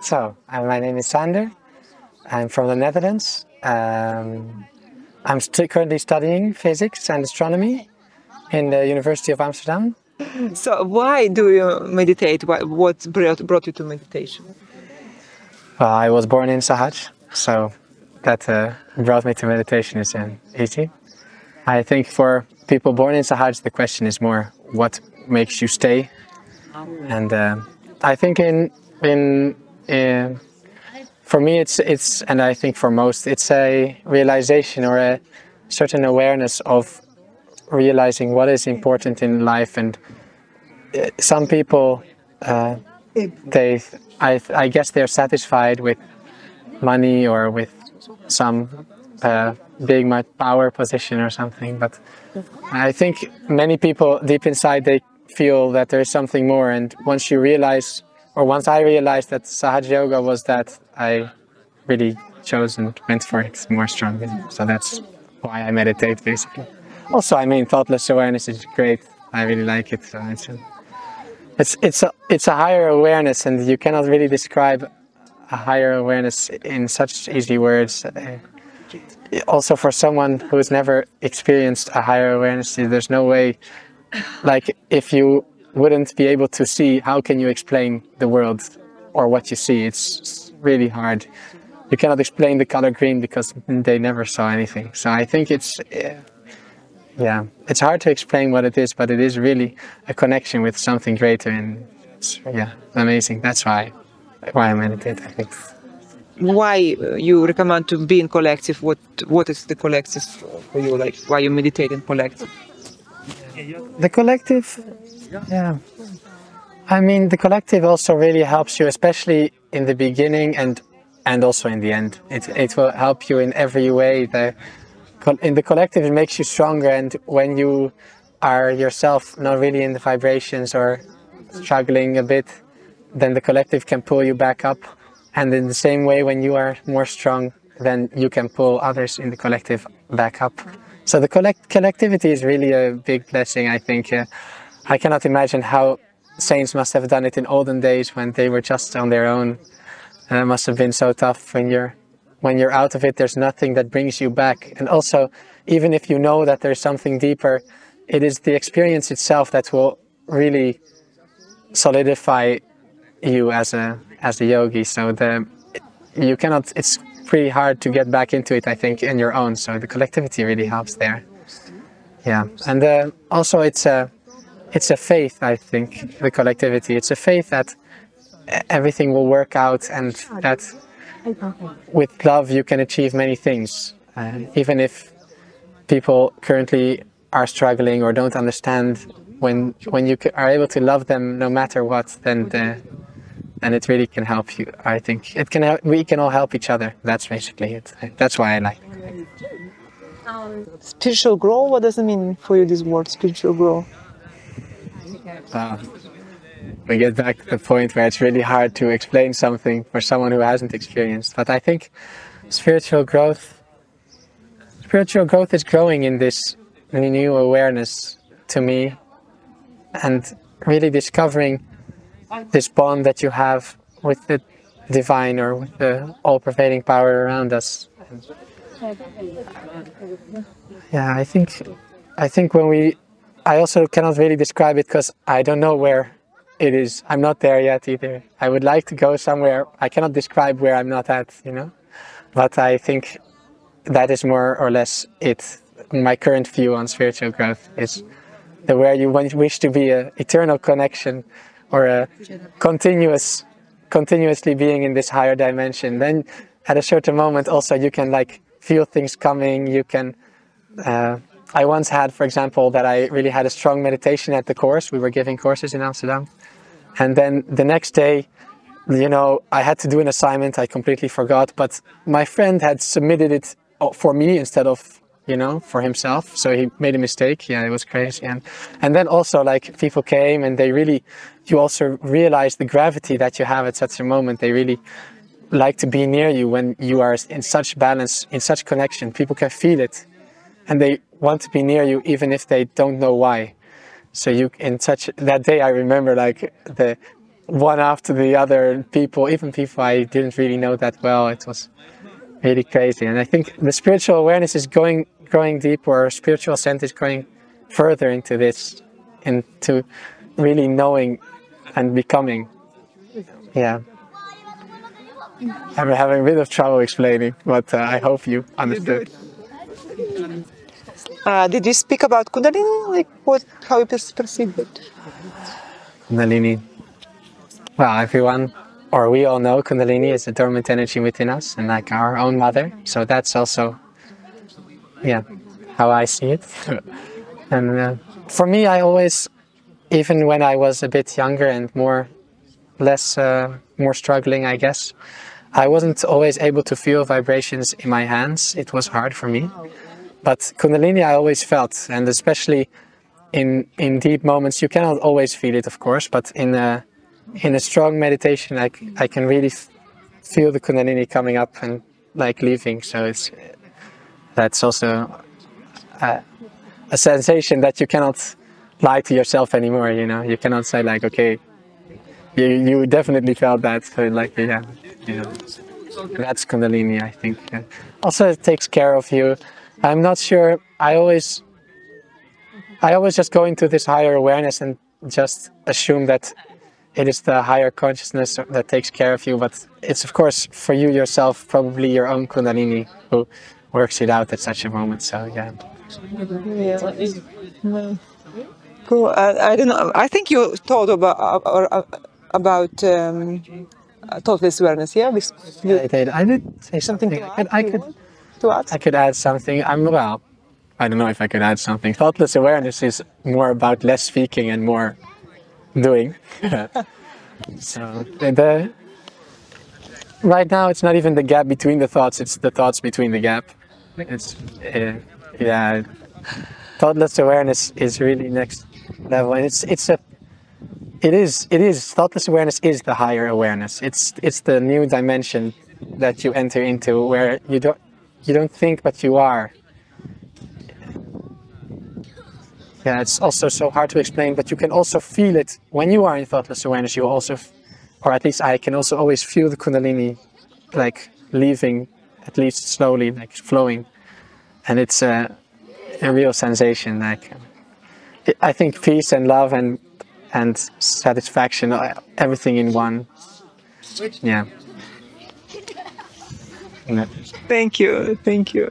So, my name is Sander. I'm from the Netherlands. I'm currently studying physics and astronomy in the University of Amsterdam. So why do you meditate? What brought you to meditation? Well, I was born in Sahaj, so that brought me to meditation is easy. I think for people born in Sahaj, the question is more what makes you stay. And I think for me it's and I think for most it's a realization or a certain awareness of realizing what is important in life. And some people I guess they're satisfied with money or with some big power position or something, but I think many people deep inside they feel that there is something more. And once you realize, or once I realized that Sahaj Yoga was that, I really chose and went for it more strongly. So that's why I meditate, basically. Also, I mean, thoughtless awareness is great. I really like it. So it's a higher awareness, and you cannot really describe a higher awareness in such easy words. Also, for someone who's never experienced a higher awareness, there's no way. Like, if you wouldn't be able to see, how can you explain the world or what you see? It's really hard. You cannot explain the color green because they never saw anything. So I think it's hard to explain what it is, but it is really a connection with something greater, and it's amazing. That's why I meditate, I think. Why you recommend to be in collective? What is the collective for you? Like, why you meditate in collective? The collective, I mean, the collective also really helps you, especially in the beginning and also in the end. It will help you in every way. In the collective, it makes you stronger, and when you are yourself not really in the vibrations or struggling a bit, then the collective can pull you back up. And in the same way, when you are more strong, then you can pull others in the collective back up. So the collectivity is really a big blessing, I think. I cannot imagine how saints must have done it in olden days when they were just on their own. And it must have been so tough when you're out of it. There's nothing that brings you back. And also, even if you know that there's something deeper, it is the experience itself that will really solidify you as a yogi. So it's pretty hard to get back into it, I think, in your own. So the collectivity really helps there. Yeah, and also it's a faith, I think, the collectivity. It's a faith that everything will work out, and that with love you can achieve many things. Even if people currently are struggling or don't understand, when you are able to love them no matter what, then it really can help you. I think it can help, we can all help each other. That's basically it. That's why I like it. Spiritual growth, what does it mean for you, this word, spiritual growth? We get back to the point where it's really hard to explain something for someone who hasn't experienced. But I think spiritual growth is growing in this new awareness to me, and really discovering this bond that you have with the divine, or with the all-pervading power around us. Yeah, I think I also cannot really describe it because I don't know where it is. I'm not there yet either. I would like to go somewhere. I cannot describe where I'm not at, But I think that is more or less it. My current view on spiritual growth is where you wish to be an eternal connection, or a continuously being in this higher dimension. Then at a certain moment also you can feel things coming. You can I once had, for example, that I really had a strong meditation at the course. We were giving courses in Amsterdam, and then the next day, I had to do an assignment. I completely forgot, but my friend had submitted it for me instead of for himself. So he made a mistake. Yeah, it was crazy. And then also people came, and you also realize the gravity that you have at such a moment. They really like to be near you when you are in such balance, in such connection. People can feel it, and they want to be near you even if they don't know why. So that day I remember one after the other, people, even people I didn't really know that well. It was really crazy. And I think the spiritual awareness is growing deeper, or spiritual ascent is going further into this, into really knowing and becoming. Yeah. I'm having a bit of trouble explaining, but I hope you understood. Did you speak about Kundalini? Like how you perceive it? Kundalini. Well, everyone, or we all know Kundalini is a dormant energy within us, and like our own mother. So that's also, yeah, how I see it. And for me, I always, even when I was a bit younger and more struggling, I guess, I wasn't always able to feel vibrations in my hands. It was hard for me. But Kundalini I always felt, and especially in deep moments, you cannot always feel it, of course, but in a strong meditation, I can really feel the Kundalini coming up and like leaving. So that's also a sensation that you cannot lie to yourself anymore. You know, you cannot say like, okay, you definitely felt that. So like, yeah, you know, that's Kundalini, I think. Yeah. Also, it takes care of you. I'm not sure. I always just go into this higher awareness and just assume that it is the higher consciousness that takes care of you. But it's, of course, for you yourself, probably your own Kundalini who works it out at such a moment. So, yeah. Cool. I don't know. I think you thought about thoughtless awareness. Yeah. I did say something. I could add something. Well, I don't know if I could add something. Thoughtless awareness is more about less speaking and more doing. So right now it's not even the gap between the thoughts, it's the thoughts between the gap. It's yeah. Thoughtless awareness is really next level, and it is thoughtless awareness is the higher awareness. It's the new dimension that you enter into, where you don't think, but you are. Yeah, it's also so hard to explain, but you can also feel it when you are in thoughtless awareness. You also, or at least I can also always feel the Kundalini, like leaving, at least slowly, like flowing, and it's a real sensation. Like I think peace and love and satisfaction, everything in one. Yeah. Thank you.